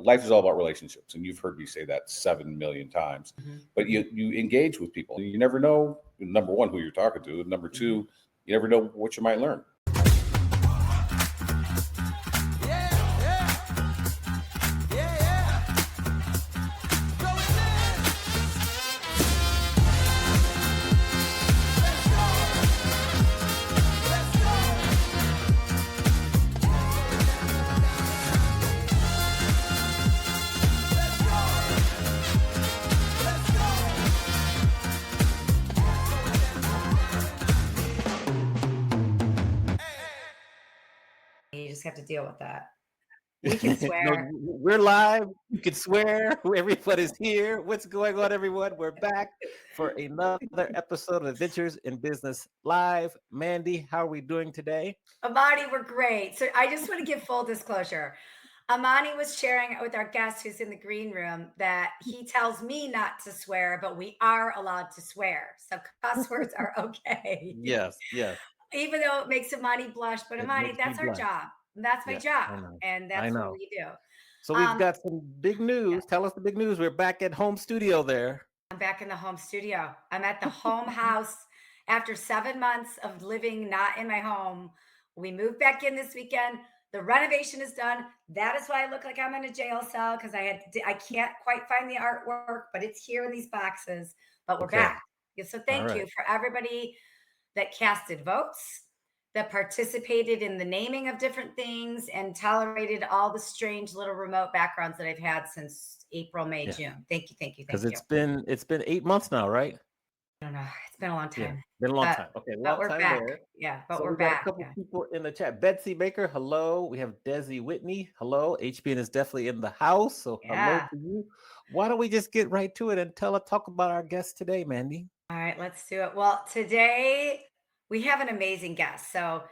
life is all about relationships, and you've heard me say that 7 million times. But you engage with people. You never know, number one, who you're talking to, and number two, you never know what you might learn. You just have to deal with that. We can swear. No, we're live. You can swear. Everybody's here. What's going on, everyone? We're back for another episode of Adventures in Business Live. Mandy, how are we doing today? Amani, we're great. So I just want to give full disclosure. Amani was sharing with our guest who's in the green room that he tells me not to swear, but we are allowed to swear. So cuss words are okay. Yes. Even though it makes Amani blush, but Amani, that's our job. That's my job. And that's what we do. So we've got some big news. Tell us the big news. We're back at home studio there. I'm back in the home studio. I'm at the home house after 7 months of living not in my home. We moved back in this weekend. The renovation is done. That is why I look like I'm in a jail cell, because I can't quite find the artwork, but it's here in these boxes. But we're back. So thank you for everybody that casted votes, that participated in the naming of different things, and tolerated all the strange little remote backgrounds that I've had since April, May, June. Thank you. Because it's been 8 months now, right? I don't know. It's been a long time. Been a long time. Okay, but we're back. There. Yeah, but we're back. A couple people in the chat. Betsy Baker, hello. We have Desi Whitney, hello. HBN is definitely in the house, so hello to you. Why don't we just get right to it and talk about our guest today, Mandy? All right, let's do it. Well, today we have an amazing guest. So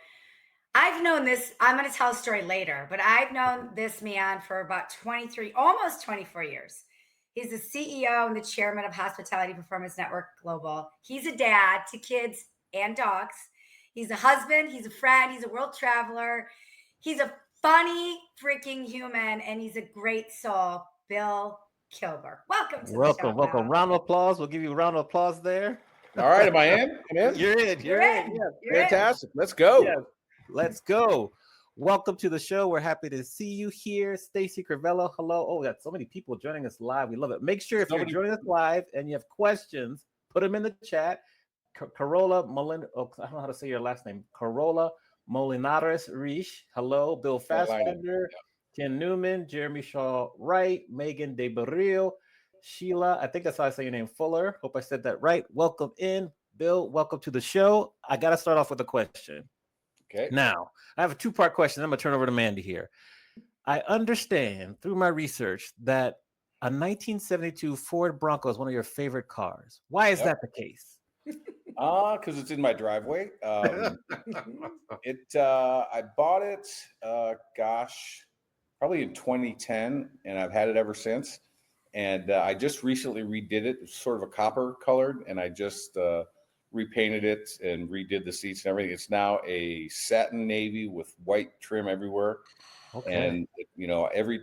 I've known this, I'm going to tell a story later, but I've known this man for about 23, almost 24 years. He's the CEO and the chairman of Hospitality Performance Network Global. He's a dad to kids and dogs. He's a husband. He's a friend. He's a world traveler. He's a funny freaking human, and he's a great soul. Bill Kilburg. Welcome to the show. Welcome. Round of applause. We'll give you a round of applause there. All right. Am I in? You're in. Yeah. Fantastic. Let's go. Yeah. Let's go. Welcome to the show. We're happy to see you here. Stacy Crivello, hello. Oh, we got so many people joining us live. We love it. Make sure if you're joining us live and you have questions, put them in the chat. Carola Molin, I don't know how to say your last name. Carola Molinares Rish, hello. Bill Fassbender, Ken Newman, Jeremy Shaw Wright, Megan De Barrio, Sheila, I think that's how I say your name, Fuller. Hope I said that right. Welcome in. Bill, welcome to the show. I got to start off with a question. Okay. Now, I have a two-part question. I'm going to turn over to Mandy here. I understand through my research that a 1972 Ford Bronco is one of your favorite cars. Why is that the case? Because it's in my driveway. I bought it, probably in 2010, and I've had it ever since. And I just recently redid it. It's sort of a copper colored, and I just repainted it and redid the seats and everything. It's now a satin navy with white trim everywhere. Okay. And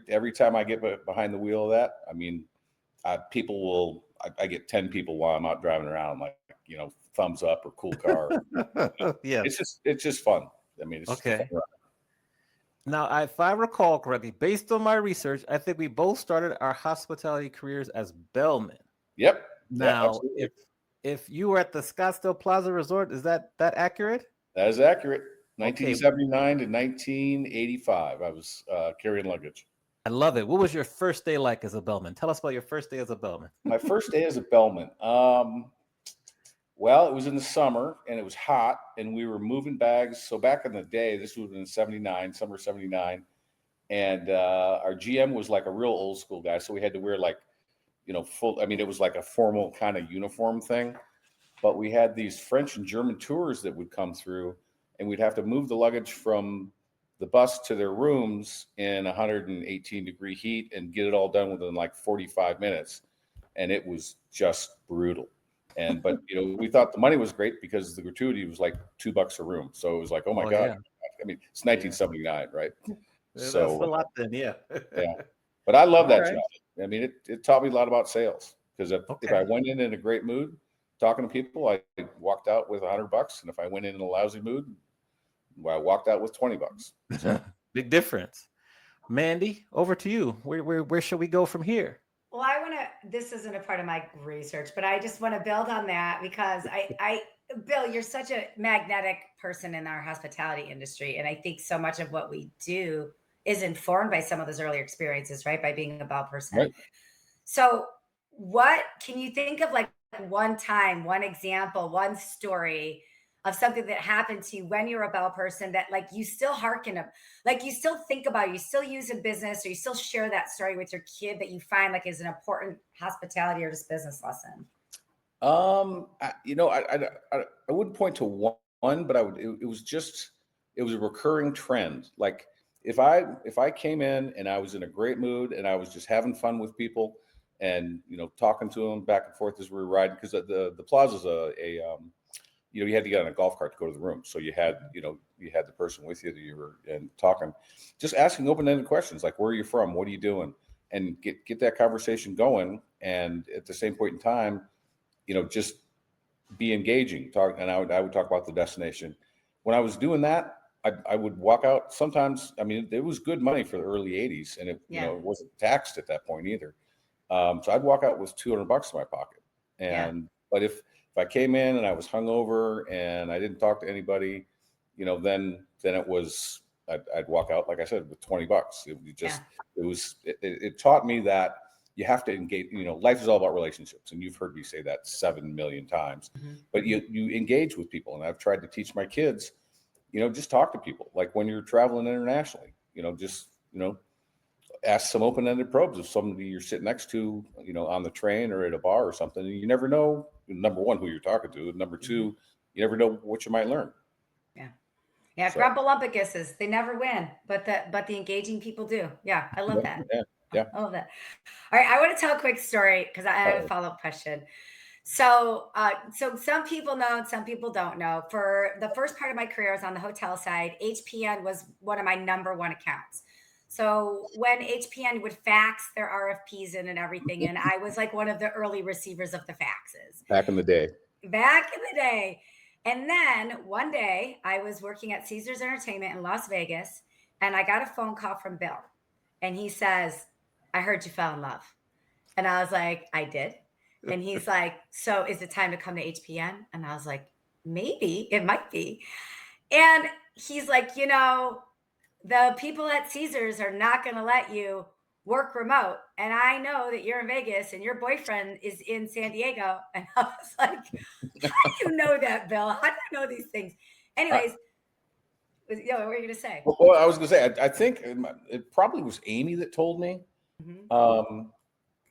every time I get behind the wheel of that, I mean, I get 10 people while I'm out driving around, like, thumbs up or cool car. Yeah. It's just fun. I mean, it's okay. Fun. Now, if I recall correctly, based on my research, I think we both started our hospitality careers as bellmen. Yep. Now, if you were at the Scottsdale Plaza Resort, is that accurate? That is accurate. 1979 to 1985, I was carrying luggage. I love it. What was your first day like as a bellman? Tell us about your first day as a bellman. My first day as a bellman. Well, it was in the summer and it was hot and we were moving bags. So back in the day, this would have been summer 79. And our GM was like a real old school guy. So we had to wear it was like a formal kind of uniform thing. But we had these French and German tours that would come through and we'd have to move the luggage from the bus to their rooms in 118-degree heat and get it all done within like 45 minutes. And it was just brutal. But we thought the money was great because the gratuity was like $2 a room. So it was like, oh my God. Yeah. I mean, it's 1979, right? So that's a lot then, yeah. Yeah. But I love that All right. job. I mean, it taught me a lot about sales, because if I went in a great mood talking to people, I walked out with $100. And if I went in a lousy mood, well, I walked out with $20. So. Big difference. Mandy, over to you. Where should we go from here? Well, I want to, this isn't a part of my research, but I just want to build on that because Bill, you're such a magnetic person in our hospitality industry. And I think so much of what we do is informed by some of those earlier experiences, right? By being a bell person. Right. So what can you think of, like one time, one example, one story of something that happened to you when you're a bell person that like you still hearken up, like you still think about, you still use in business, or you still share that story with your kid that you find like is an important hospitality or just business lesson? I wouldn't point to one, but it was a recurring trend. Like if I came in and I was in a great mood and I was just having fun with people and, talking to them back and forth as we were riding, because the Plaza's you had to get on a golf cart to go to the room. So you had the person with you that you were and talking, just asking open-ended questions like, where are you from? What are you doing? And get that conversation going. And at the same point in time, just be engaging. And I would talk about the destination. When I was doing that, I would walk out. Sometimes, I mean, it was good money for the early '80s, and it wasn't taxed at that point either. So I'd walk out with $200 in my pocket. But if I came in and I was hungover and I didn't talk to anybody, then it was I'd walk out, like I said, with $20. It taught me that you have to engage. Life is all about relationships, and you've heard me say that 7 million times. Mm-hmm. But you engage with people, and I've tried to teach my kids, just talk to people. Like when you're traveling internationally, ask some open-ended probes of somebody you're sitting next to, on the train or at a bar or something. And you never know, number one, who you're talking to. And number two, you never know what you might learn. Yeah. So. Grumpalumpuses, they never win, but the engaging people do. Yeah. I love that. Yeah. I love that. All right. I want to tell a quick story because I have a follow-up question. So some people know and some people don't know. For the first part of my career, I was on the hotel side. HPN was one of my number one accounts. So when HPN would fax their RFPs in and everything, and I was like one of the early receivers of the faxes. Back in the day. And then one day I was working at Caesars Entertainment in Las Vegas, and I got a phone call from Bill. And he says, I heard you fell in love. And I was like, I did. And he's like, so is it time to come to HPN? And I was like, maybe, it might be. And he's like, the people at Caesars are not going to let you work remote. And I know that you're in Vegas and your boyfriend is in San Diego. And I was like, how do you know that, Bill? How do you know these things? Anyways, what were you going to say? Well, I was going to say, I think it probably was Amy that told me. Mm-hmm.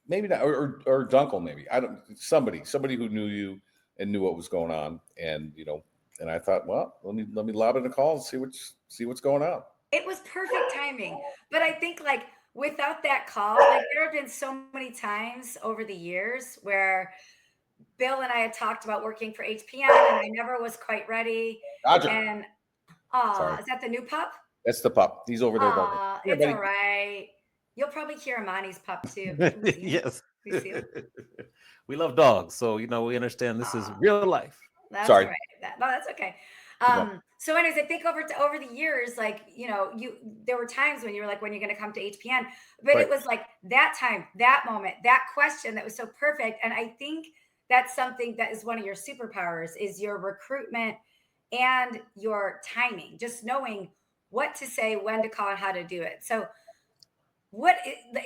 Maybe not, or Dunkel, maybe. I don't. Somebody who knew you and knew what was going on, and and I thought, well, let me lob in a call and see what's going on. It was perfect timing, but I think like without that call, like there have been so many times over the years where Bill and I had talked about working for HPN, and I never was quite ready. Roger. And is that the new pup? That's the pup. He's over there. It's all right. You'll probably hear Amani's pup too. Yes. We love dogs, so we understand this is real life. That's right. No, that's okay. So anyways, I think over the years, like, there were times when you were like, when you're going to come to HPN, but It was like that time, that moment, that question that was so perfect. And I think that's something that is one of your superpowers is your recruitment and your timing, just knowing what to say, when to call, and how to do it. So what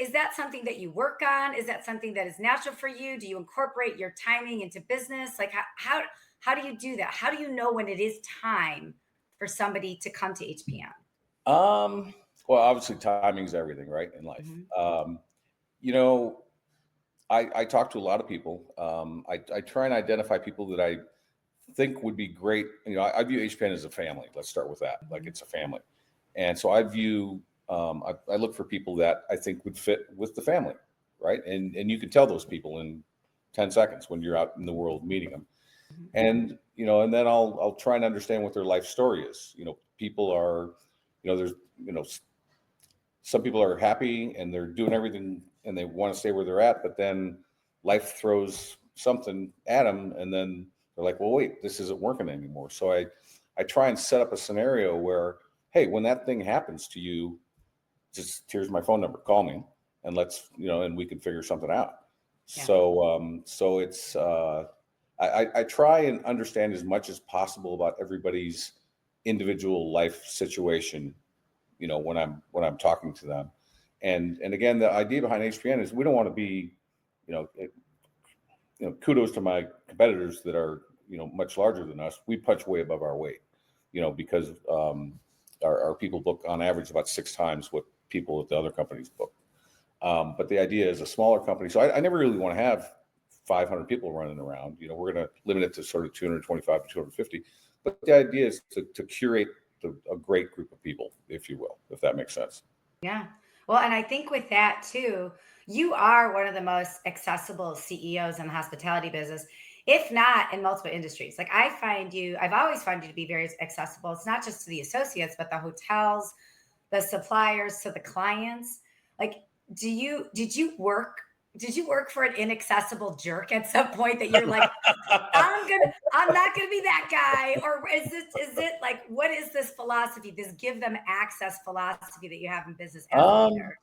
is that something that you work on? Is that something that is natural for you? Do you incorporate your timing into business? Like how do you do that? How do you know when it is time for somebody to come to HPN? Well, obviously timing is everything, right? In life. Mm-hmm. I talk to a lot of people. I try and identify people that I think would be great. I view HPN as a family. Let's start with that. Mm-hmm. Like it's a family. And so I view, I look for people that I think would fit with the family. Right. And you can tell those people in 10 seconds when you're out in the world meeting them. And, and then I'll try and understand what their life story is. People are, there's, some people are happy and they're doing everything and they want to stay where they're at, but then life throws something at them and then they're like, well, wait, this isn't working anymore. So I try and set up a scenario where, hey, when that thing happens to you, just here's my phone number, call me and let's, and we can figure something out. Yeah. So it's, I try and understand as much as possible about everybody's individual life situation, when I'm talking to them. And again, the idea behind HPN is we don't want to be, kudos to my competitors that are, much larger than us. We punch way above our weight, because our people book on average about 6 times what people at the other companies book. But the idea is a smaller company. So I never really want to have 500 people running around. We're going to limit it to sort of 225 to 250. But the idea is to curate a great group of people, if you will, if that makes sense. Yeah. Well, and I think with that too, you are one of the most accessible CEOs in the hospitality business, if not in multiple industries. Like I've always found you to be very accessible. It's not just to the associates, but the hotels, the suppliers, to the clients. Like, did you work for an inaccessible jerk at some point that you're like, I'm not gonna be that guy? Or is it like, what is this philosophy, this give them access philosophy that you have in business as a leader?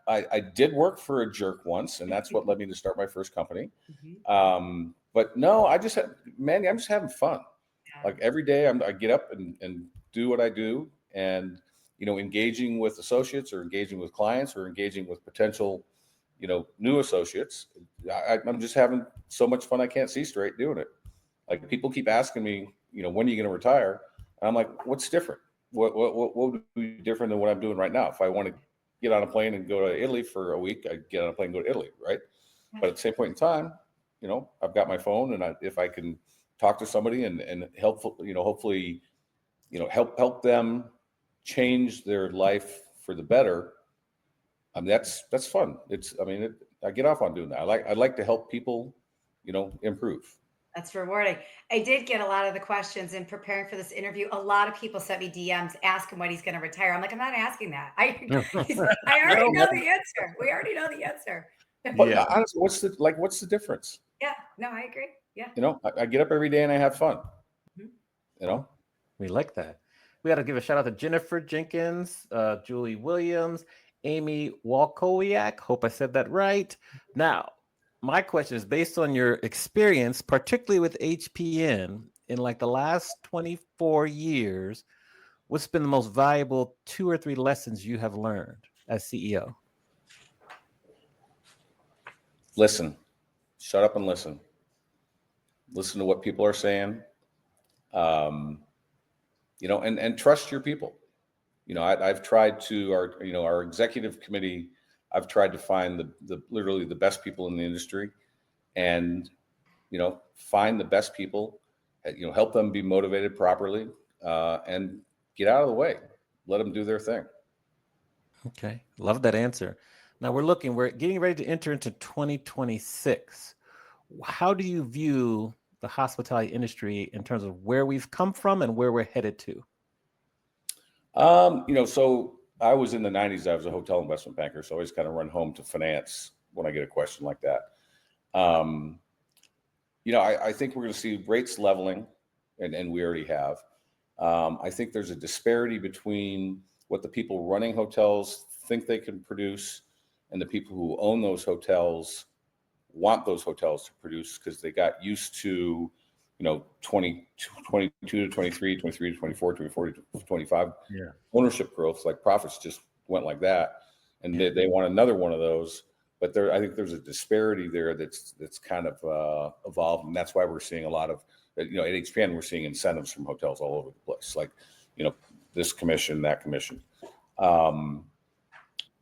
I did work for a jerk once, and that's what led me to start my first company. Mm-hmm. But no, Mandy, I'm just having fun. Yeah. Like every day I get up and do what I do, and engaging with associates or engaging with clients or engaging with potential new associates. I'm just having so much fun. I can't see straight doing it. Like people keep asking me, when are you going to retire? And I'm like, what's different? What would be different than what I'm doing right now? If I want to get on a plane and go to Italy for a week, I get on a plane and go to Italy, right? But at the same point in time, I've got my phone, and if I can talk to somebody and help, hopefully, help them change their life for the better. I mean, that's fun. I get off on doing that. I like to help people, improve. That's rewarding. I did get a lot of the questions in preparing for this interview. A lot of people sent me DMs, ask him when he's going to retire. I'm like, I'm not asking that. I already know the answer. We already know the answer. But yeah. Honestly, what's the difference? Yeah, no, I agree. Yeah. I get up every day and I have fun. Mm-hmm. We like that. We got to give a shout out to Jennifer Jenkins, Julie Williams, Amy Walkowiak. Hope I said that right. Now, my question is based on your experience, particularly with HPN in like the last 24 years, what's been the most valuable 2 or 3 lessons you have learned as CEO? Listen, shut up and listen. Listen to what people are saying. And trust your people. I've tried to our executive committee. I've tried to find literally the best people in the industry, and find the best people. Help them be motivated properly, and get out of the way. Let them do their thing. Okay, love that answer. Now we're getting ready to enter into 2026. How do you view the hospitality industry in terms of where we've come from and where we're headed to? So I was in the 90s. I was a hotel investment banker, so I always kind of run home to finance when I get a question like that. I think we're going to see rates leveling, and we already have. I think there's a disparity between what the people running hotels think they can produce and the people who own those hotels want those hotels to produce, because they got used to 22 to 23, 23 to 24, 24 to 25 ownership growth. Like profits just went like that, and they want another one of those. But I think there's a disparity there that's kind of evolved, and that's why we're seeing a lot of at HPN we're seeing incentives from hotels all over the place, like this commission, that commission.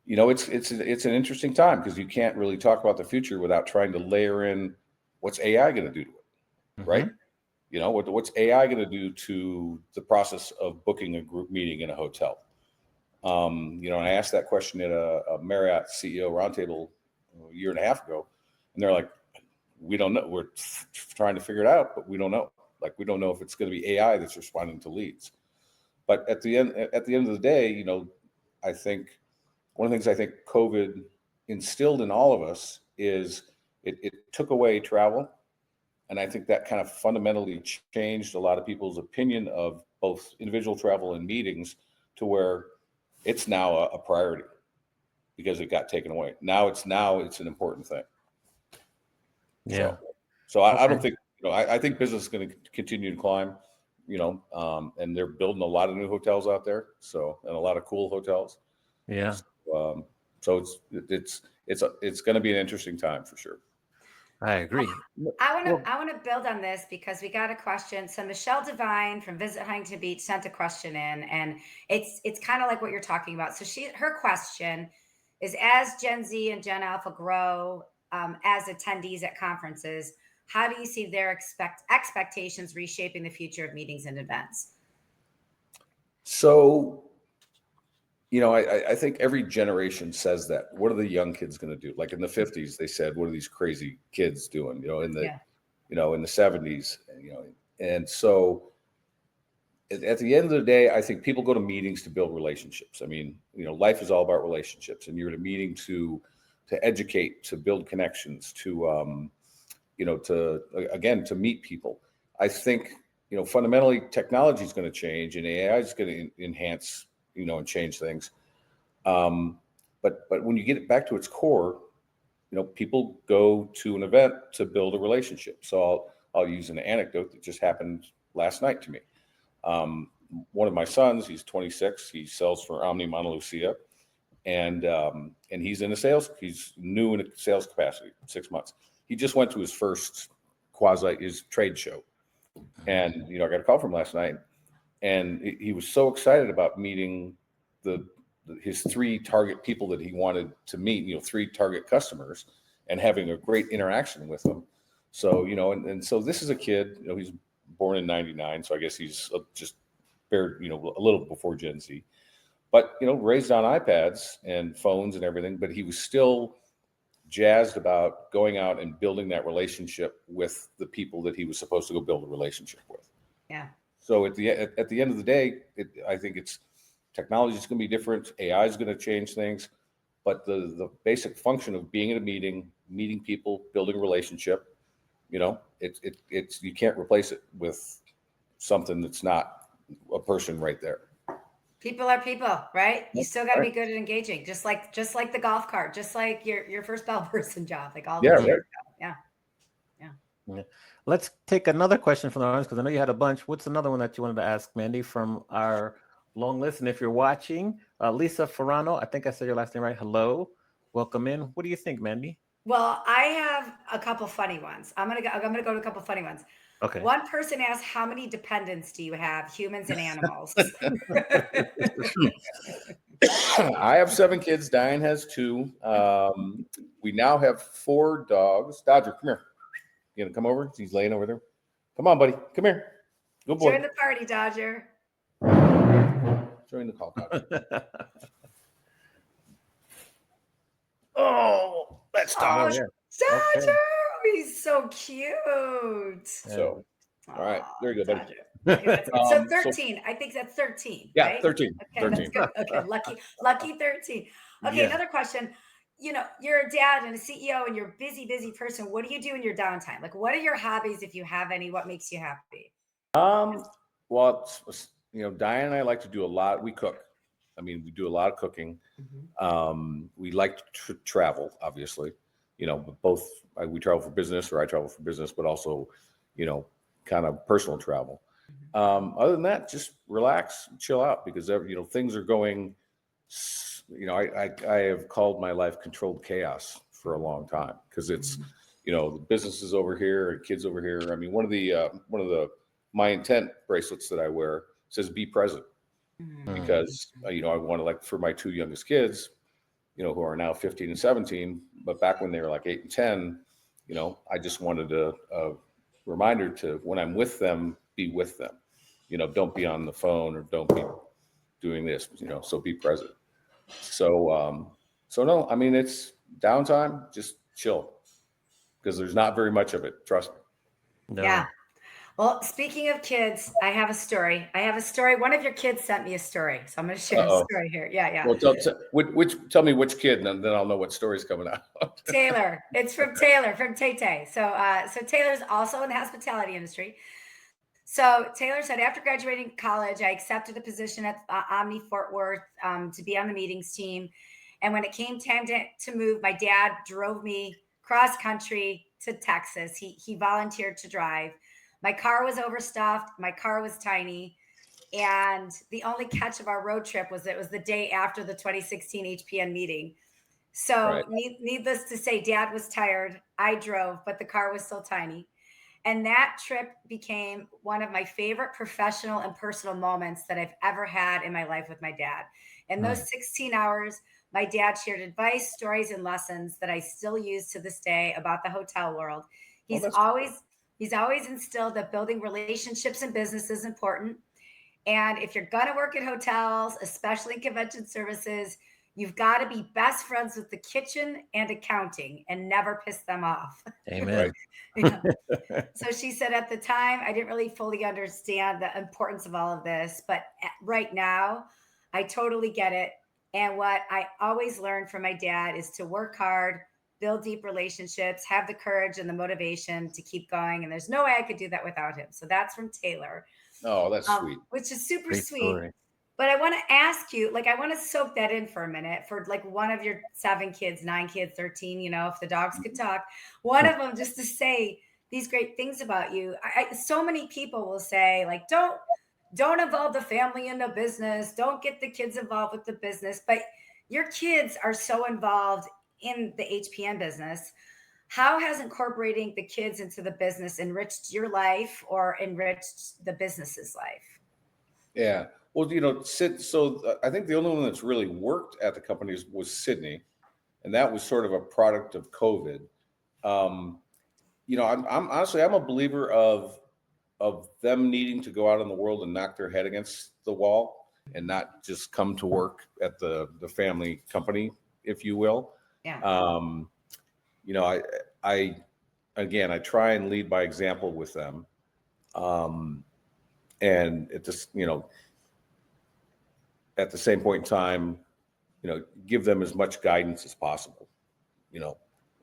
It's an interesting time because you can't really talk about the future without trying to layer in what's AI going to do to it, right? What's AI going to do to the process of booking a group meeting in a hotel? And I asked that question at a Marriott CEO roundtable a year and a half ago, and they're like, we don't know. We're trying to figure it out, but we don't know. Like, we don't know if it's going to be AI that's responding to leads. But at the end of the day, I think one of the things I think COVID instilled in all of us is it took away travel. And I think that kind of fundamentally changed a lot of people's opinion of both individual travel and meetings to where it's now a priority because it got taken away. Now it's an important thing. Yeah. So I don't think, I think business is going to continue to climb, and they're building a lot of new hotels out there. So, and a lot of cool hotels. Yeah. So it's going to be an interesting time for sure. I agree. I want to build on this because we got a question. So Michelle Devine from Visit Huntington Beach sent a question in, and it's kind of like what you're talking about. So her question is: as Gen Z and Gen Alpha grow as attendees at conferences, how do you see their expectations reshaping the future of meetings and events? So, I think every generation says that. What are the young kids going to do? Like in the 50s, they said, "What are these crazy kids doing?" In the 70s, and so at the end of the day, I think people go to meetings to build relationships. I mean, life is all about relationships, and you're at a meeting to educate, to build connections, to to meet people. I think fundamentally technology is going to change, and AI is going to enhance and change things. But when you get it back to its core, people go to an event to build a relationship. So I'll use an anecdote that just happened last night to me. One of my sons, he's 26, he sells for Omni Mauna Lucia, and he's he's new in a sales capacity, 6 months. He just went to his first his trade show. And, I got a call from last night, and he was so excited about meeting his 3 target people that he wanted to meet, 3 target customers, and having a great interaction with them. So, and so this is a kid, he's born in 99. So I guess he's just a little before Gen Z, but, raised on iPads and phones and everything, but he was still jazzed about going out and building that relationship with the people that he was supposed to go build a relationship with. Yeah. So at the end of the day, I think technology is going to be different. AI is going to change things, but the basic function of being at a meeting, meeting people, building a relationship, it's you can't replace it with something that's not a person right there. People are people, right? You still got to be good at engaging, just like the golf cart, just like your first bellperson job, like all the right. Yeah. Let's take another question from the audience because I know you had a bunch. What's another one that you wanted to ask, Mandi, from our long list? And if you're watching, Lisa Ferrano, I think I said your last name right. Hello, welcome in. What do you think, Mandi? Well, I have a couple funny ones. I'm gonna go to a couple funny ones. Okay. One person asked, "How many dependents do you have, humans and animals?" I have 7 kids. Diane has 2. We now have 4 dogs. Dodger, come here. You gonna come over? He's laying over there. Come on, buddy. Come here. Good boy. Join the party, Dodger. Join the call, Dodger. Oh, that's Dodger. Dodger. Okay. He's so cute. So, all right. There you go, buddy. Okay, so 13. I think that's 13. Yeah, right? 13. Okay, 13. That's good. Okay, lucky 13. Okay, Another question. You're a dad and a CEO and you're a busy person. What do you do in your downtime? Like, what are your hobbies, if you have any? What makes you happy? Well, Diane and I like to do a lot. We cook. I mean, we do a lot of cooking. Mm-hmm. We like to travel, obviously. Both we travel for business, or I travel for business, but also, kind of personal travel. Mm-hmm. Other than that, just relax, chill out, because things are going. I have called my life controlled chaos for a long time, because it's, the business is over here and kids over here. I mean, one of the my intent bracelets that I wear says "Be present," because I want to, like, for my 2 youngest kids, who are now 15 and 17, but back when they were like 8 and 10, I just wanted a reminder to, when I'm with them, be with them. Don't be on the phone, or don't be doing this. So be present. So no, I mean, it's downtime, just chill, because there's not very much of it. Trust me. No. Yeah. Well, speaking of kids, I have a story. One of your kids sent me a story, so I'm going to share a Uh-oh. story here. Yeah. Well, tell me which kid, and then I'll know what story's coming out. Taylor. It's from Taylor, from Tay Tay. So Taylor's also in the hospitality industry. So Taylor said, after graduating college, I accepted a position at Omni Fort Worth to be on the meetings team. And when it came time to move, my dad drove me cross country to Texas. He volunteered to drive. My car was overstuffed. My car was tiny. And the only catch of our road trip was it was the day after the 2016 HPN meeting. So Right. needless to say, Dad was tired. I drove, but the car was still tiny. And that trip became one of my favorite professional and personal moments that I've ever had in my life with my dad. In those 16 hours, my dad shared advice, stories, and lessons that I still use to this day about the hotel world. He's always instilled that building relationships in business is important. And if you're going to work at hotels, especially in convention services, you've got to be best friends with the kitchen and accounting and never piss them off. Amen. Yeah. So she said, at the time, I didn't really fully understand the importance of all of this, but right now, I totally get it. And what I always learned from my dad is to work hard, build deep relationships, have the courage and the motivation to keep going. And there's no way I could do that without him. So that's from Taylor. Oh, that's sweet. Which is super Great sweet. story. But I want to ask you, I want to soak that in for a minute for one of your 7 kids, 9 kids, 13, if the dogs could talk, one of them just to say these great things about you. So many people will say, don't involve the family in the business. Don't get the kids involved with the business. But your kids are so involved in the HPN business. How has incorporating the kids into the business enriched your life or enriched the business's life? Yeah. Well, I think the only one that's really worked at the company was Sydney, and that was sort of a product of COVID. I'm honestly, I'm a believer of them needing to go out in the world and knock their head against the wall and not just come to work at the family company, if you will. Yeah. I try and lead by example with them. And it just, at the same point in time, give them as much guidance as possible,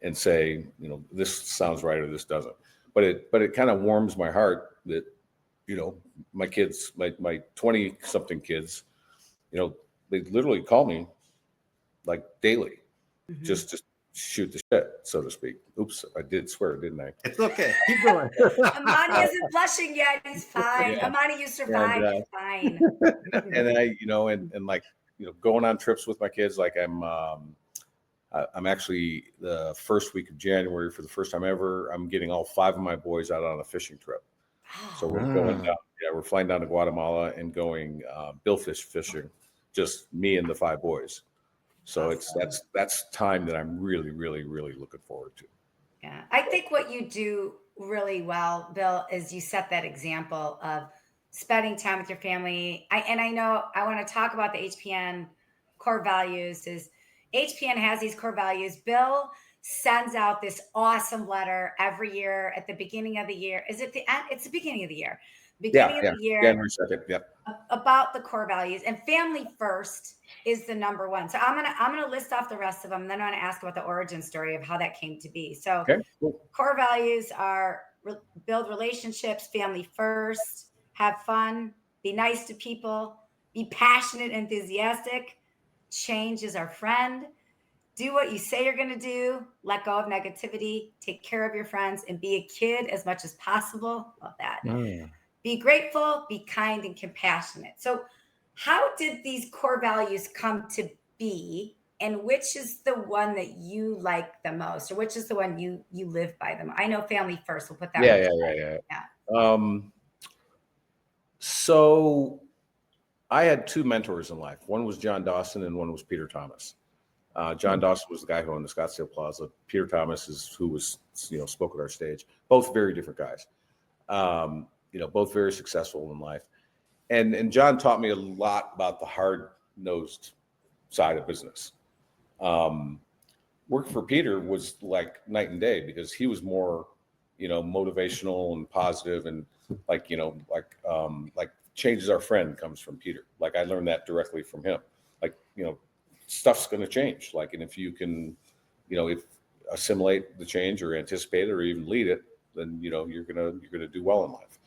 and say, this sounds right or this doesn't. But it kind of warms my heart that, my kids, my 20 something kids, they literally call me like daily, just shoot the shit, so to speak. Oops, I did swear, didn't I? It's okay. Keep going. Amani isn't blushing yet. He's fine. Yeah. Amani, you survived. And, He's fine. And then going on trips with my kids. Like I'm actually the first week of January, for the first time ever, I'm getting all 5 of my boys out on a fishing trip. So we're going down. Yeah, we're flying down to Guatemala and going billfish fishing, just me and the 5 boys. So that's time that I'm really, really, really looking forward to. Yeah. I think what you do really well, Bill, is you set that example of spending time with your family. I know I want to talk about the HPN core values. Is HPN has these core values. Bill sends out this awesome letter every year at the beginning of the year. Is it the end? It's the beginning of the year. Beginning of the year. January 2nd. Yep. About the core values, and family first is the number one. So I'm gonna list off the rest of them, and then I'm gonna ask about the origin story of how that came to be. So Cool. Core values are build relationships, family first, have fun, be nice to people, be passionate, enthusiastic, change is our friend, do what you say you're going to do, let go of negativity, take care of your friends, and be a kid as much as possible. Love that. Be grateful, be kind, and compassionate. So how did these core values come to be, and which is the one that you like the most, or which is the one you live by them? I know family first. We'll put that. Yeah. So I had 2 mentors in life. One was John Dawson and one was Peter Thomas. John Dawson was the guy who owned the Scottsdale Plaza. Peter Thomas is who was, spoke at our stage. Both very different guys. Both very successful in life. And John taught me a lot about the hard-nosed side of business. Work for Peter was like night and day, because he was more, motivational and positive, and like, like change is our friend comes from Peter. Like I learned that directly from him. Like, stuff's going to change. Like, and if you can, if assimilate the change or anticipate it or even lead it, then, you're going to do well in life.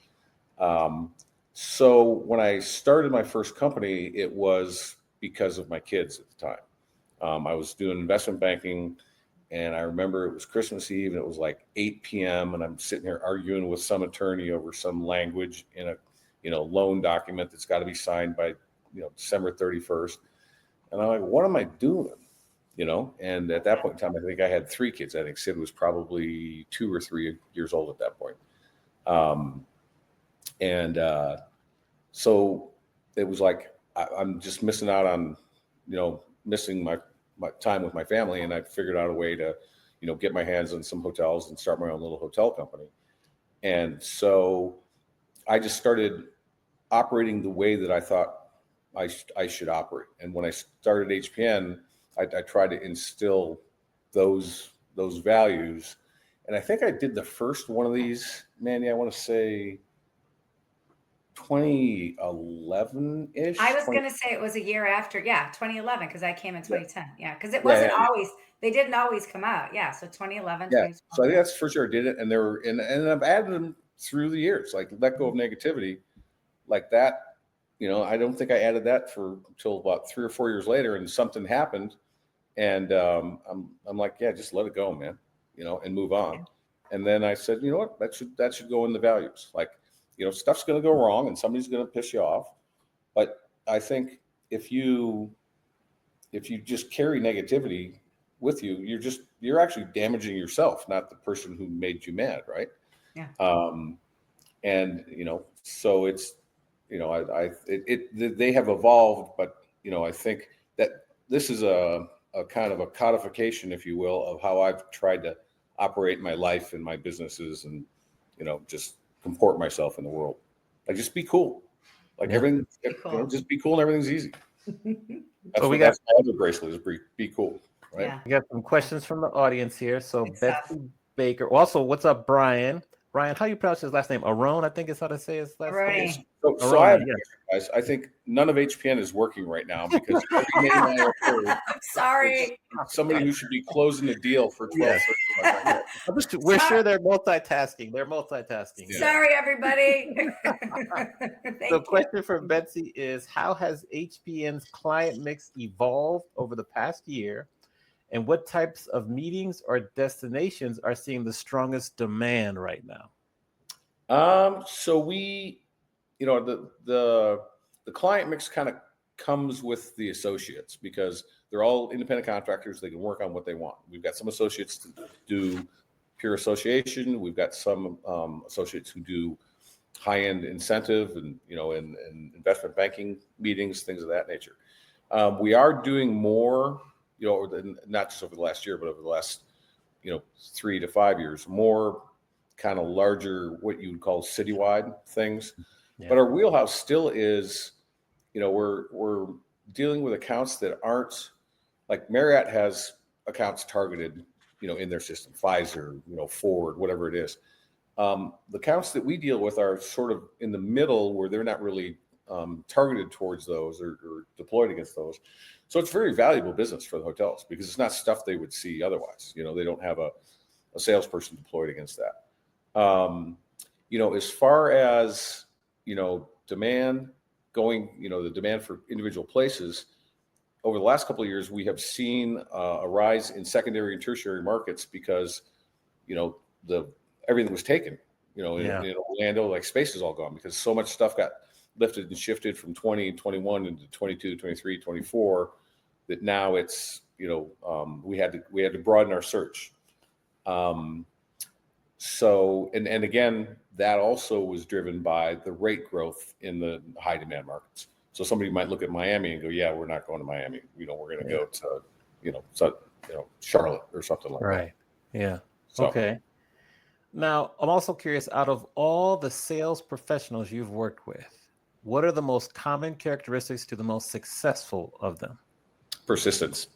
So when I started my first company, it was because of my kids at the time. I was doing investment banking, and I remember it was Christmas Eve and it was like 8 p.m. and I'm sitting here arguing with some attorney over some language in a, loan document that's got to be signed by, December 31st. And I'm like, what am I doing? And at that point in time, I think I had 3 kids. I think Sid was probably 2 or 3 years old at that point. So it was like, I'm just missing out on, missing my time with my family. And I figured out a way to, get my hands on some hotels and start my own little hotel company. And so I just started operating the way that I thought I should operate. And when I started HPN, I tried to instill those values. And I think I did the first one of these, Mandy, I want to say 2011-ish. I was going to say it was a year after. Yeah, 2011, because I came in 2010. Yeah, because it wasn't always, they didn't always come out. Yeah, so 2011, yeah. So I think that's for sure. I did it. And there were, and I've added them through the years, like let go of negativity, like that. I don't think I added that until about 3 or 4 years later, and something happened. And I'm like, yeah, just let it go, man, and move on. And then I said, you know what, that should go in the values. Like, stuff's going to go wrong and somebody's going to piss you off. But I think if you just carry negativity with you, you're actually damaging yourself, not the person who made you mad. Right. Yeah. And, so it's, they have evolved, but, I think that this is a kind of a codification, if you will, of how I've tried to operate my life and my businesses and, just comport myself in the world. Like just be cool. Like everything, just be cool and everything's easy. That's my other bracelet is be cool. Right. Yeah. We got some questions from the audience here. So Betsy Baker. Also, what's up, Brian? Brian, how you pronounce his last name? Aron, I think is how to say his last name. So I have guys. I think none of HPN is working right now because every name I have heard, I'm sorry. Somebody who should be closing a deal for 12. We're sure they're multitasking. Yeah. Sorry, everybody. The question for Betsy is, how has HPN's client mix evolved over the past year? And what types of meetings or destinations are seeing the strongest demand right now? So we, the client mix kind of comes with the associates because they're all independent contractors. They can work on what they want. We've got some associates to do pure association. We've got some associates who do high-end incentive and, and investment banking meetings, things of that nature. We are doing more, not just over the last year, but over the last, 3 to 5 years, more kind of larger, what you would call citywide things. Yeah. But our wheelhouse still is, we're dealing with accounts that aren't like Marriott has accounts targeted, in their system, Pfizer, Ford, whatever it is. The accounts that we deal with are sort of in the middle where they're not really targeted towards those or deployed against those. So it's very valuable business for the hotels because it's not stuff they would see otherwise. They don't have a salesperson deployed against that. As far as, demand going, the demand for individual places, over the last couple of years, we have seen a rise in secondary and tertiary markets because, everything was taken, in Orlando, like space is all gone because so much stuff got lifted and shifted from 20 and 21 into 22, 23, 24, that now it's, we had to broaden our search. So, and again, that also was driven by the rate growth in the high demand markets. So somebody might look at Miami and go, yeah, we're not going to Miami. We're going to go to, Charlotte or something like that. Right. Yeah. So. Okay. Now, I'm also curious, out of all the sales professionals you've worked with, what are the most common characteristics to the most successful of them? Persistence.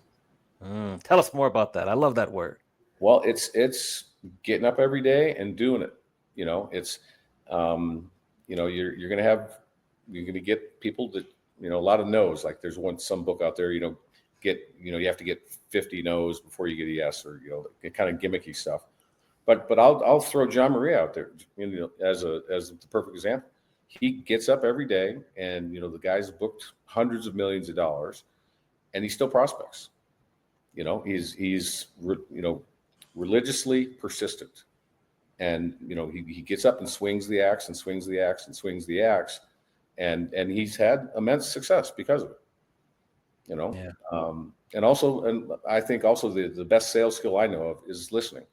Tell us more about that. I love that word. Well, it's getting up every day and doing it. It's you're going to get people that, a lot of no's. Like there's some book out there, you have to get 50 no's before you get a yes, or, kind of gimmicky stuff. But I'll throw John Maria out there, as the perfect example. He gets up every day, and the guy's booked hundreds of millions of dollars, and he still prospects. He's religiously persistent, and he gets up and swings the axe and swings the axe and swings the axe, and he's had immense success because of it. Yeah. And I think also the best sales skill I know of is listening.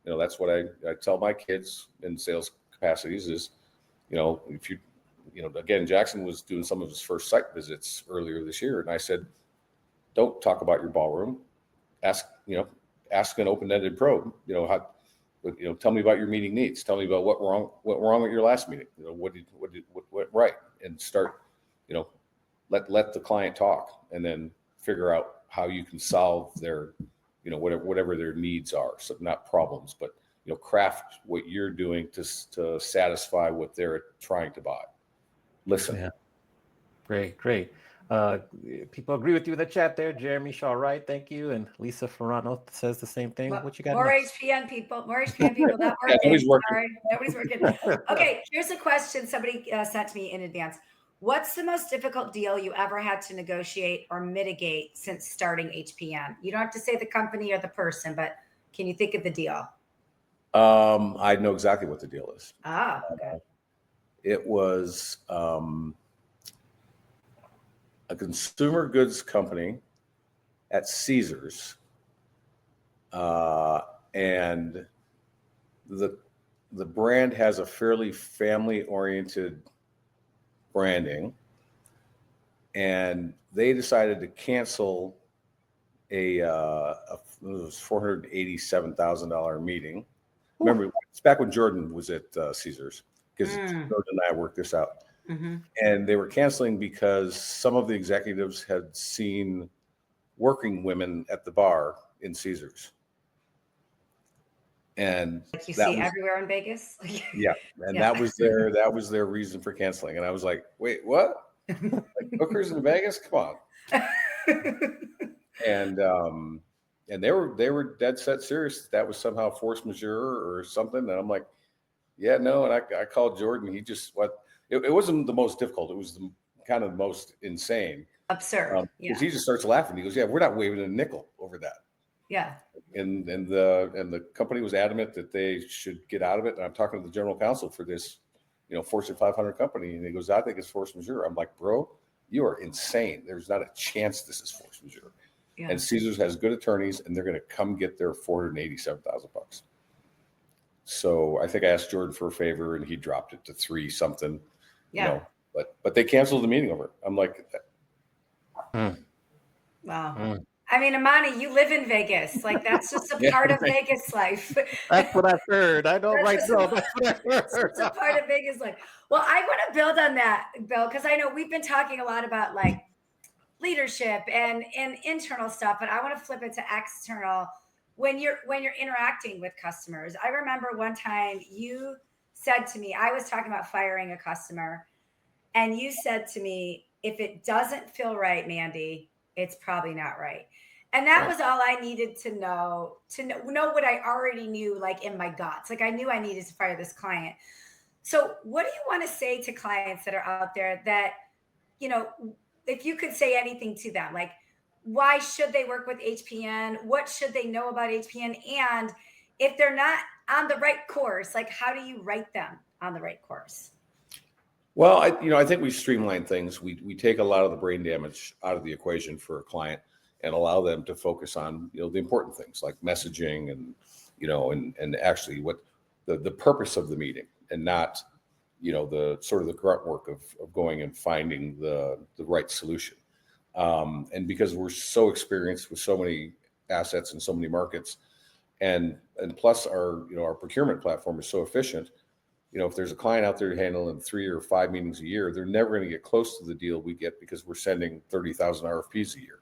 That's what I tell my kids in sales capacities is, if you, again, Jackson was doing some of his first site visits earlier this year. And I said, don't talk about your ballroom. Ask an open-ended probe, tell me about your meeting needs. Tell me about what wrong with your last meeting. What went right, and start, let the client talk, and then figure out how you can solve their, whatever their needs are. So not problems, but, craft what you're doing to satisfy what they're trying to buy. Listen. Yeah. Great. People agree with you in the chat there. Jeremy Shaw Wright, thank you. And Lisa Ferrano says the same thing. Well, what you got more next? HPN people, not working. Nobody's working. Sorry, nobody's working. Okay, here's a question somebody sent to me in advance. What's the most difficult deal you ever had to negotiate or mitigate since starting HPN? You don't have to say the company or the person, but can you think of the deal? I know exactly what the deal is. Okay. It was a consumer goods company at Caesars, and the brand has a fairly family-oriented branding, and they decided to cancel it was $487,000 meeting. Remember, it's back when Jordan was at Caesars, because Jordan and I worked this out. Mm-hmm. And they were canceling because some of the executives had seen working women at the bar in Caesars. And like you see everywhere in Vegas. Yeah. And that was their reason for canceling. And I was like, wait, what? Like hookers in Vegas? Come on. And they were dead set serious. That was somehow force majeure or something. And I'm like, yeah, no. And I called Jordan. He just it wasn't the most difficult. It was the kind of the most insane. Absurd. Because he just starts laughing. He goes, yeah, we're not waving a nickel over that. Yeah. And the company was adamant that they should get out of it. And I'm talking to the general counsel for this, Fortune 500 company. And he goes, I think it's force majeure. I'm like, bro, you are insane. There's not a chance this is force majeure. Yeah. And Caesars has good attorneys, and they're going to come get their $487,000. So I think I asked Jordan for a favor, and he dropped it to 3 something. Yeah. But they canceled the meeting over it. I'm like, wow. I mean, Amani, you live in Vegas. Like that's just a part of Vegas life. That's what I've heard. I know right now. That's what I've heard. It's a part of Vegas life. Well, I want to build on that, Bill, because I know we've been talking a lot about like leadership and internal stuff, but I want to flip it to external. When you're interacting with customers, I remember one time you said to me, I was talking about firing a customer, and you said to me, if it doesn't feel right, Mandi, it's probably not right. And that was all I needed to know what I already knew, like in my guts. Like I knew I needed to fire this client. So what do you want to say to clients that are out there that, if you could say anything to them, like why should they work with HPN? What should they know about HPN? And if they're not on the right course, like how do you write them on the right course? Well, I think we streamline things. We take a lot of the brain damage out of the equation for a client and allow them to focus on, the important things like messaging and, and actually what the purpose of the meeting, and not, the sort of the grunt work of going and finding the right solution. And because we're so experienced with so many assets and so many markets, and plus our procurement platform is so efficient. If there's a client out there handling 3 or 5 meetings a year, they're never going to get close to the deal we get because we're sending 30,000 RFPs a year,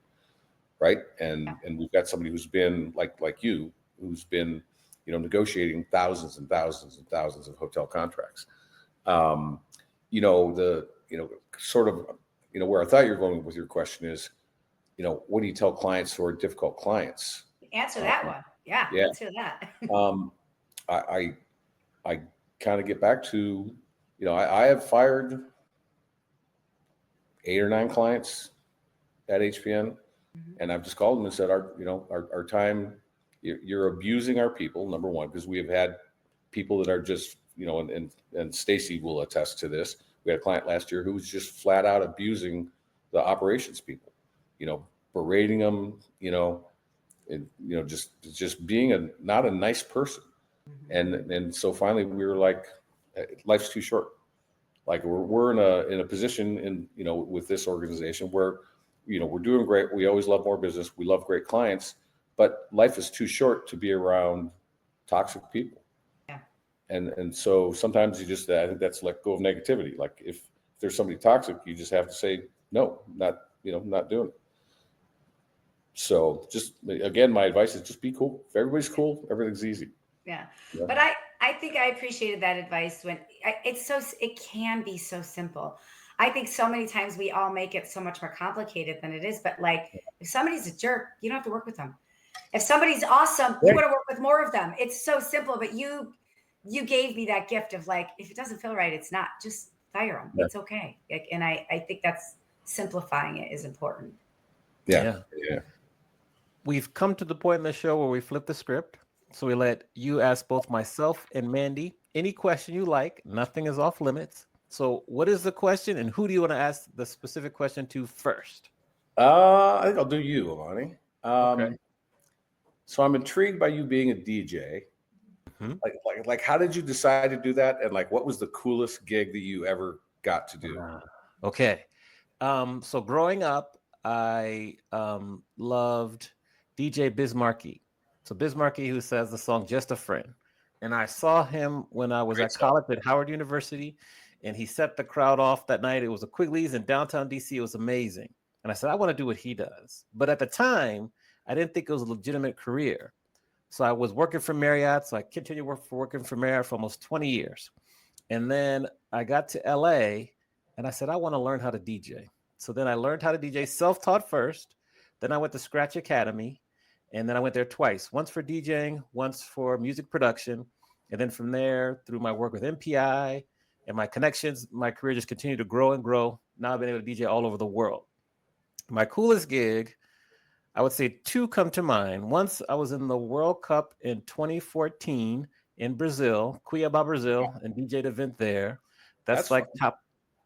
right? And we've got somebody who's been like you, who's been negotiating thousands and thousands and thousands of hotel contracts. sort of, where I thought you were going with your question is, what do you tell clients who are difficult clients? Answer that one. Yeah. Let's hear that. I kind of get back to, I have fired 8 or 9 clients at HPN, and I've just called them and said, our time, you're abusing our people, number one, because we have had people that are just, and Stacy will attest to this. We had a client last year who was just flat out abusing the operations people, berating them, and just being not a nice person. And so finally we were like, life's too short. Like we're in a position with this organization where, we're doing great. We always love more business. We love great clients, but life is too short to be around toxic people. Yeah. And so sometimes you just, I think that's let go of negativity. Like if there's somebody toxic, you just have to say, no, not doing it. So just, again, my advice is just be cool. If everybody's cool, everything's easy. Yeah. But I think I appreciated that advice when it can be so simple. I think so many times we all make it so much more complicated than it is. But like, if somebody's a jerk, you don't have to work with them. If somebody's awesome, you want to work with more of them. It's so simple. But you gave me that gift of like, if it doesn't feel right, it's not. Just fire them. Yeah. It's okay. And I think that's simplifying it is important. Yeah. We've come to the point in the show where we flip the script. So we let you ask both myself and Mandi any question you like. Nothing is off limits. So what is the question and who do you want to ask the specific question to first? I think I'll do you, Amani. Okay. So I'm intrigued by you being a DJ. Like how did you decide to do that? And like, what was the coolest gig that you ever got to do? Okay. So growing up, I loved DJ Bismarcky. So Bismarcky, who says the song Just a Friend. And I saw him when I was at college at Howard University, and he set the crowd off that night. It was a Quigley's in downtown DC. It was amazing. And I said, I want to do what he does. But at the time, I didn't think it was a legitimate career. So I was working for Marriott. So I continued working for Marriott for almost 20 years. And then I got to LA and I said, I want to learn how to DJ. So then I learned how to DJ self-taught first. Then I went to Scratch Academy. And then I went there twice, once for DJing, once for music production. And then from there, through my work with MPI and my connections, my career just continued to grow and grow. Now I've been able to DJ all over the world. My coolest gig, I would say 2 come to mind. Once I was in the World Cup in 2014 in Brazil, Cuiabá, Brazil, and DJ'd event there. That's like fun.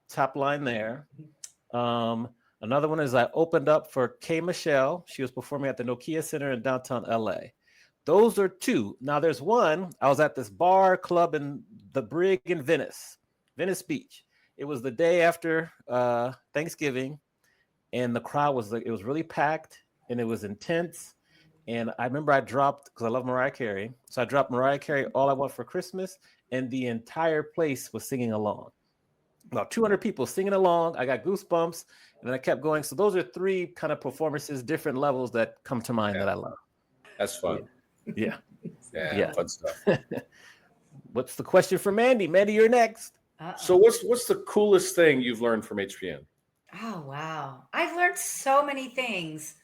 top line there. Another one is I opened up for K. Michelle. She was performing at the Nokia Center in downtown LA. Those are 2. Now there's one, I was at this bar club in the Brig in Venice Beach. It was the day after Thanksgiving, and the crowd was like, it was really packed and it was intense. And I remember I dropped, because I love Mariah Carey. So I dropped Mariah Carey, All I Want for Christmas, and the entire place was singing along. About 200 people singing along. I got goosebumps, and then I kept going. So those are 3 kind of performances, different levels that come to mind that I love. That's fun. Yeah. Fun stuff. What's the question for Mandi? Mandi, you're next. So what's the coolest thing you've learned from HPN? Oh, wow. I've learned so many things.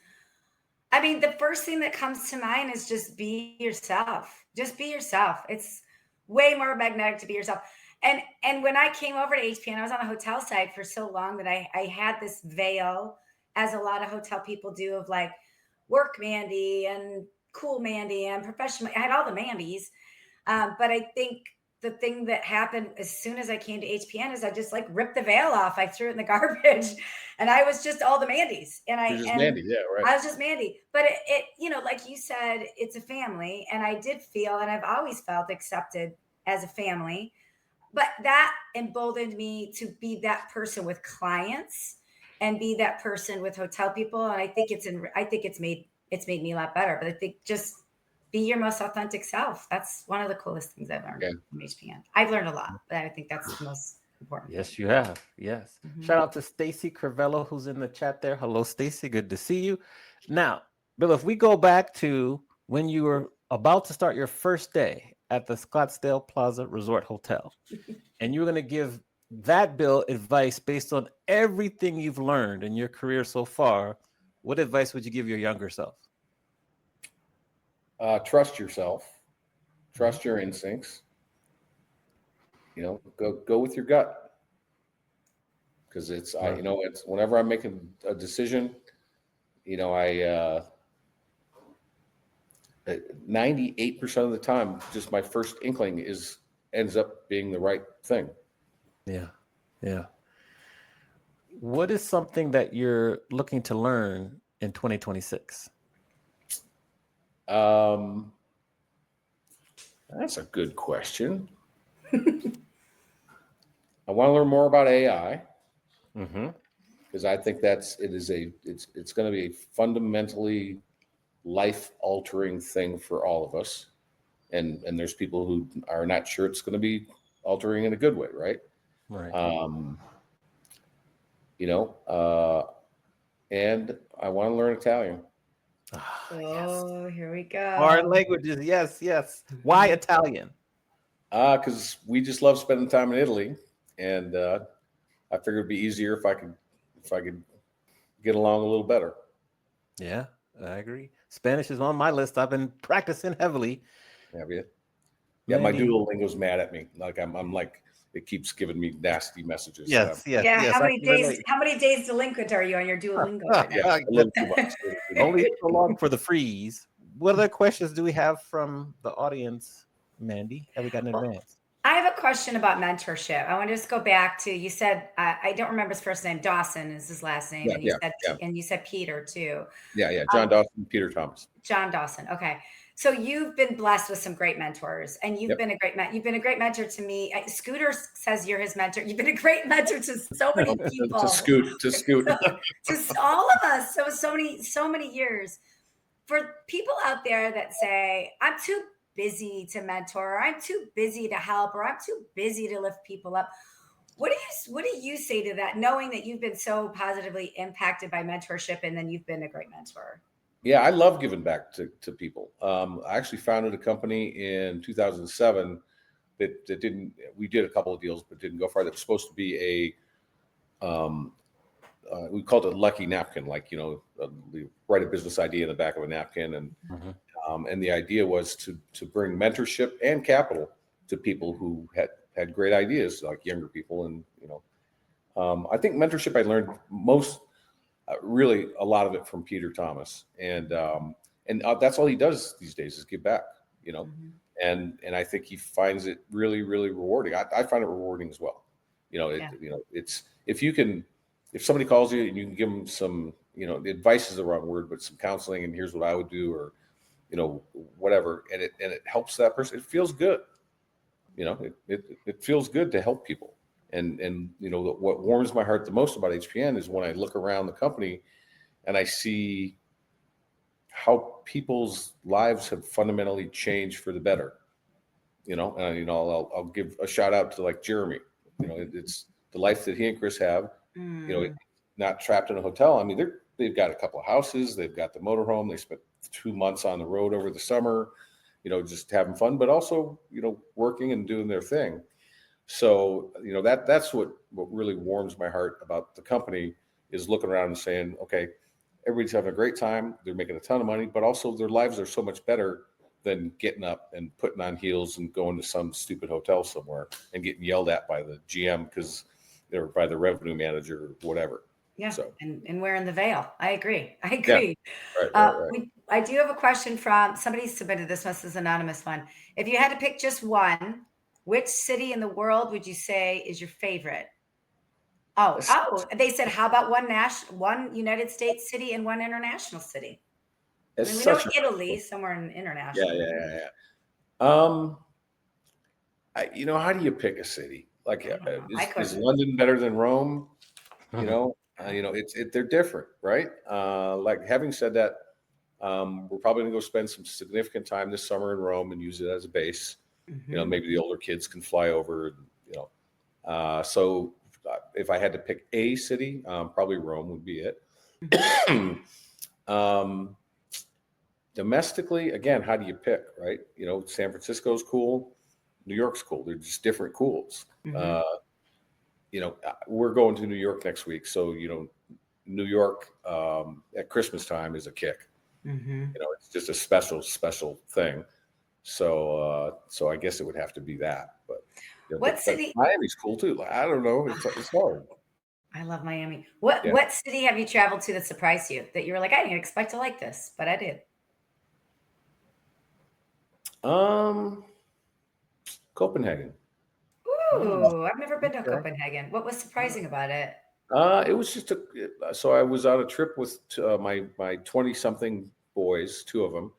I mean, the first thing that comes to mind is just be yourself. Just be yourself. It's way more magnetic to be yourself. And when I came over to HPN, I was on the hotel side for so long that I had this veil, as a lot of hotel people do, of like work Mandi and cool Mandi and professional. I had all the Mandis. But I think the thing that happened as soon as I came to HPN is I just like ripped the veil off. I threw it in the garbage, and I was just all the Mandis. And Mandi, yeah, right. I was just Mandi. But it, like you said, it's a family, and I did feel, and I've always felt accepted as a family. But that emboldened me to be that person with clients and be that person with hotel people. And I think it's made me a lot better. But I think just be your most authentic self. That's one of the coolest things I've learned from HPN. I've learned a lot, but I think that's the most important. Yes, you have. Yes. Mm-hmm. Shout out to Stacy Crivello, who's in the chat there. Hello, Stacy. Good to see you. Now, Bill, if we go back to when you were about to start your first day at the Scottsdale Plaza Resort Hotel, and you were going to give that, Bill, advice based on everything you've learned in your career so far, what advice would you give your younger self? Trust yourself, trust your instincts. Go with your gut, because it's it's whenever I'm making a decision, I 98% of the time, just my first inkling ends up being the right thing. Yeah. What is something that you're looking to learn in 2026? That's a good question. I want to learn more about AI, because I think it's going to be a fundamentally life-altering thing for all of us, and there's people who are not sure it's going to be altering in a good way, right? Right. And I want to learn Italian. Oh, here we go. Foreign languages, yes. Why Italian? Because we just love spending time in Italy, and I figured it'd be easier if I could get along a little better. Yeah, I agree. Spanish is on my list. I've been practicing heavily. Have you? Yeah, my Duolingo's mad at me. Like I'm like, it keeps giving me nasty messages. Yes. How many days? How many days delinquent are you on your Duolingo right now? Yeah, a little too much. Only so long for the freeze. What other questions do we have from the audience, Mandy? Have we got in advance? I have a question about mentorship. I want to just go back to, you said, I don't remember his first name. Dawson is his last name. And you said Peter too. Yeah. John Dawson, Peter Thomas. John Dawson. Okay. So you've been blessed with some great mentors, and you've been a great mentor to me. Scooter says you're his mentor. You've been a great mentor to so many people. to Scoot. To all of us. So many years. For people out there that say, I'm too busy to mentor, or I'm too busy to help, or I'm too busy to lift people up, what do you say to that, knowing that you've been so positively impacted by mentorship, and then you've been a great mentor? Yeah, I love giving back to people. I actually founded a company in 2007 that didn't. We did a couple of deals, but didn't go far. That was supposed to be we called it lucky napkin, like we write a business idea in the back of a napkin, and the idea was to bring mentorship and capital to people who had great ideas, like younger people, and I think mentorship I learned most. Really, a lot of it from Peter Thomas, and that's all he does these days is give back, and I think he finds it really, really rewarding. I find it rewarding as well. It's if somebody calls you and you can give them some, advice is the wrong word, but some counseling, and here's what I would do, or whatever, and it helps that person. It feels good, it feels good to help people. And what warms my heart the most about HPN is when I look around the company and I see how people's lives have fundamentally changed for the better. I'll give a shout out to like Jeremy. It's the life that he and Chris have. Not trapped in a hotel. I mean, they've got a couple of houses. They've got the motorhome. They spent 2 months on the road over the summer, just having fun, but also working and doing their thing. So, that's what really warms my heart about the company, is looking around and saying, okay, everybody's having a great time. They're making a ton of money, but also their lives are so much better than getting up and putting on heels and going to some stupid hotel somewhere and getting yelled at by the GM or by the revenue manager or whatever. Yeah. So. And wearing the veil. I agree. Yeah. Right. I do have a question from somebody submitted this one. This is an anonymous one. If you had to pick just one, which city in the world would you say is your favorite? Oh, they said, how about one United States city and one international city? We know Italy, somewhere in international. Yeah. How do you pick a city? Like, is London better than Rome? They're different, right? Like, having said that, we're probably gonna go spend some significant time this summer in Rome and use it as a base. Maybe the older kids can fly over. So if I had to pick a city, probably Rome would be it. Domestically, again, how do you pick, right? San Francisco's cool, New York's cool. They're just different cools. we're going to New York next week. So, New York at Christmas time is a kick. Mm-hmm. It's just a special thing. So, I guess it would have to be that. But what city? Miami's cool too. I don't know. It's hard. I love Miami. What city have you traveled to that surprised you that you were like, I didn't expect to like this, but I did? Copenhagen. Ooh, I've never been to Copenhagen. What was surprising about it? It was just so I was on a trip with my 20-something boys, two of them.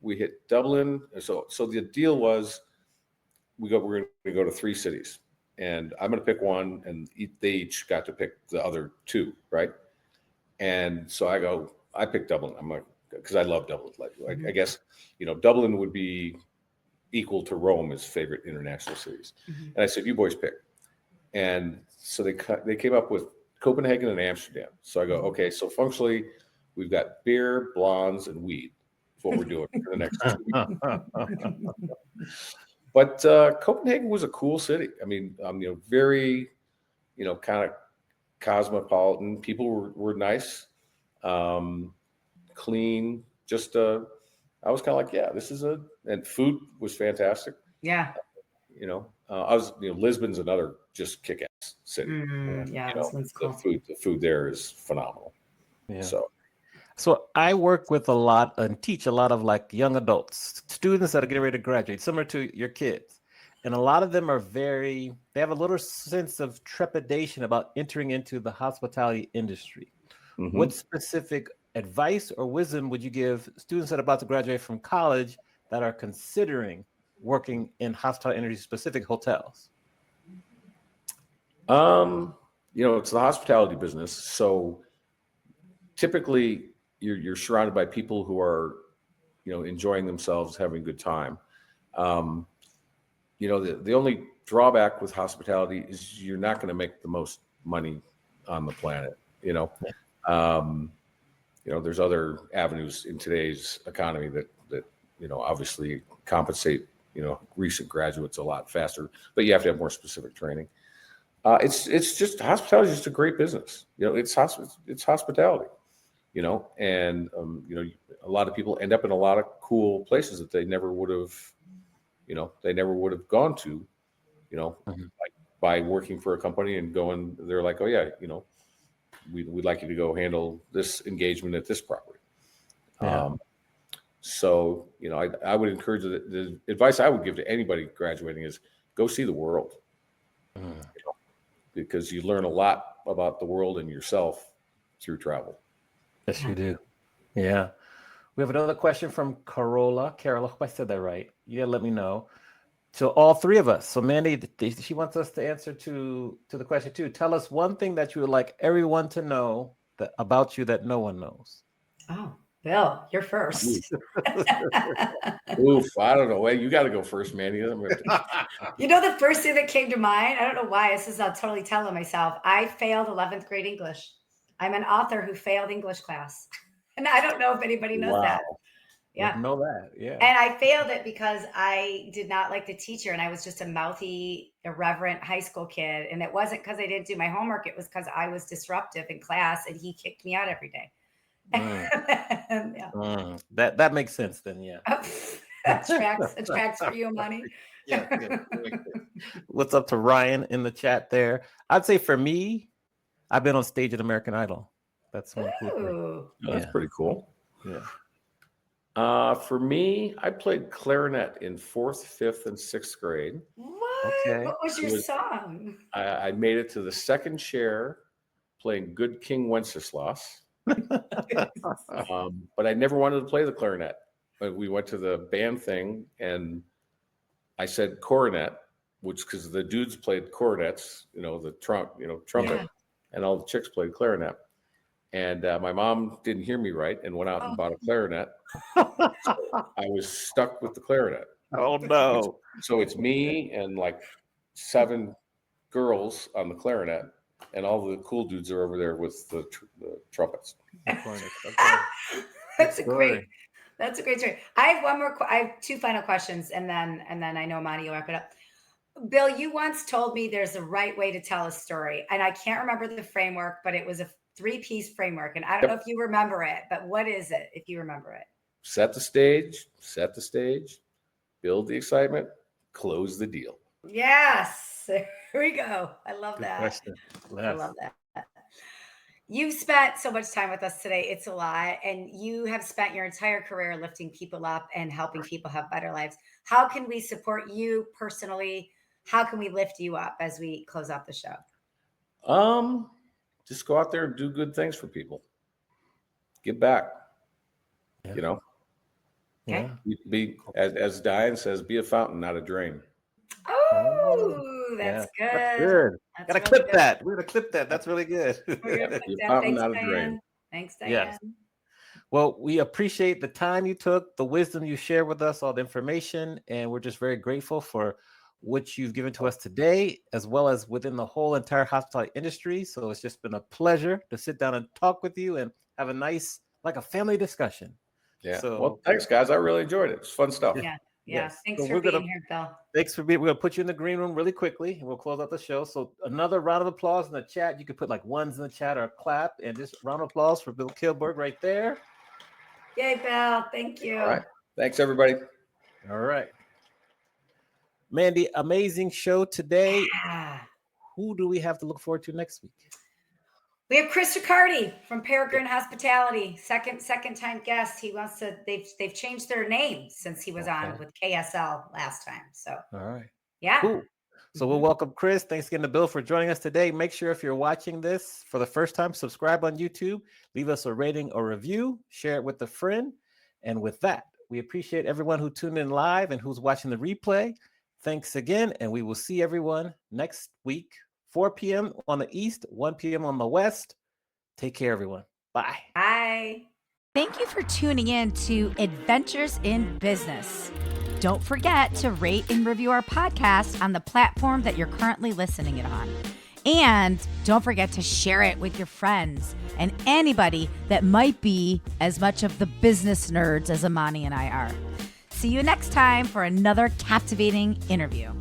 We hit Dublin. So the deal was we're going to go to 3 cities, and I'm going to pick one, and they each got to pick the other 2, right? And so I picked Dublin. I'm like, because I love Dublin. Like, I guess Dublin would be equal to Rome as favorite international cities. Mm-hmm. And I said, you boys pick. And so they came up with Copenhagen and Amsterdam. So I go, okay, so functionally we've got beer, blondes, and weed. Is what we're doing for the next 2 weeks. But Copenhagen was a cool city. I mean, very, kind of cosmopolitan. People were nice, clean. Just I was kind of like, yeah, and food was fantastic. Yeah. Lisbon's another just kick-ass city. Lisbon's cool. The food there is phenomenal. Yeah. So I work with a lot and teach a lot of like young adults, students that are getting ready to graduate, similar to your kids. And a lot of them they have a little sense of trepidation about entering into the hospitality industry. Mm-hmm. What specific advice or wisdom would you give students that are about to graduate from college that are considering working in hospitality industry, specific hotels? It's the hospitality business. So typically you're surrounded by people who are, enjoying themselves, having a good time. The only drawback with hospitality is you're not going to make the most money on the planet. There's other avenues in today's economy that obviously compensate, recent graduates a lot faster, but you have to have more specific training. It's just hospitality is just a great business. It's hospitality, and a lot of people end up in a lot of cool places that they never would have gone to, like by working for a company and going, they're like, oh yeah, we'd like you to go handle this engagement at this property. Yeah. So, I would encourage the advice I would give to anybody graduating is go see the world, because you learn a lot about the world and yourself through travel. Yes, you do. Yeah. We have another question from Carola. Carola, hope I said that right. You gotta let me know. So all 3 of us. So Mandy, she wants us to answer to the question too. Tell us one thing that you would like everyone to know about you that no one knows. Oh, Bill, you're first. Oof, I don't know. You got to go first, Mandy. The first thing that came to mind, I don't know why, I'll totally tell it myself. I failed 11th grade English. I'm an author who failed English class. And I don't know if anybody knows that. Yeah. Didn't know that. Yeah. And I failed it because I did not like the teacher, and I was just a mouthy, irreverent high school kid. And it wasn't because I didn't do my homework. It was because I was disruptive in class, and he kicked me out every day. That makes sense then. Yeah. It tracks for you, Amani. Yeah. What's up to Ryan in the chat there? I'd say for me, I've been on stage at American Idol. That's one cool thing. That's pretty cool. Yeah. For me, I played clarinet in 4th, 5th, and 6th grade. What? Okay. What was your song? I made it to the 2nd chair playing Good King Wenceslas. But I never wanted to play the clarinet. We went to the band thing, and I said cornet, which because the dudes played cornets, the trumpet, and all the chicks played clarinet. And my mom didn't hear me right and went out and bought a clarinet. So I was stuck with the clarinet. Oh no! So it's me and like 7 girls on the clarinet, and all the cool dudes are over there with the trumpets. That's a great story. I have one more. I have 2 final questions, and then I know Amani will wrap it up. Bill, you once told me there's a right way to tell a story, and I can't remember the framework, but it was a 3-piece framework. And I don't know if you remember it, but what is it if you remember it? Set the stage, build the excitement, close the deal. Yes. There we go. I love Good that. question. I love that. You've spent so much time with us today. It's a lot. And you have spent your entire career lifting people up and helping people have better lives. How can we support you personally? How can we lift you up as we close out the show? Just go out there and do good things for people. Give back. Yeah. You know, Okay. be as Diane says, be a fountain, not a drain. Oh, that's good. That's good. That's Gotta really clip good. that. We're gonna clip that. That's really good. We're gonna put Be a that. fountain, Thanks, not a Diane. drain. Thanks, Diane. Yes. Well, we appreciate the time you took, the wisdom you shared with us, all the information, and we're just very grateful for what you've given to us today, as well as within the whole entire hospitality industry. So it's just been a pleasure to sit down and talk with you and have a nice, like a family discussion. Yeah. So, well, thanks, guys. I really enjoyed it. It's fun stuff. Yeah. Yes. Thanks So for we're being gonna- here, Bill. Thanks for being. We're gonna put you in the green room really quickly, and we'll close out the show. So another round of applause in the chat. You could put like ones in the chat or a clap, and just round of applause for Bill Kilburg right there. Yay, Bill. Thank you. All right. Thanks, everybody. All right, Mandi, amazing show today. Ah. Who do we have to look forward to next week? We have Chris Riccardi from Peregrine Hospitality, second time guest. He wants to. They've changed their name since he was on with KSL last time. So All right, yeah, cool. So we'll welcome Chris. Thanks again to Bill for joining us today. Make sure if you're watching this for the first time, subscribe on YouTube, leave us a rating or review, share it with a friend. And with that, we appreciate everyone who tuned in live and who's watching the replay. Thanks again, and we will see everyone next week, 4 p.m. on the East, 1 p.m. on the West. Take care, everyone. Bye. bye. Thank you for tuning in to Adventures in Business. Don't forget to rate and review our podcast on the platform that you're currently listening it on. And don't forget to share it with your friends and anybody that might be as much of the business nerds as Amani and I are. See you next time for another captivating interview.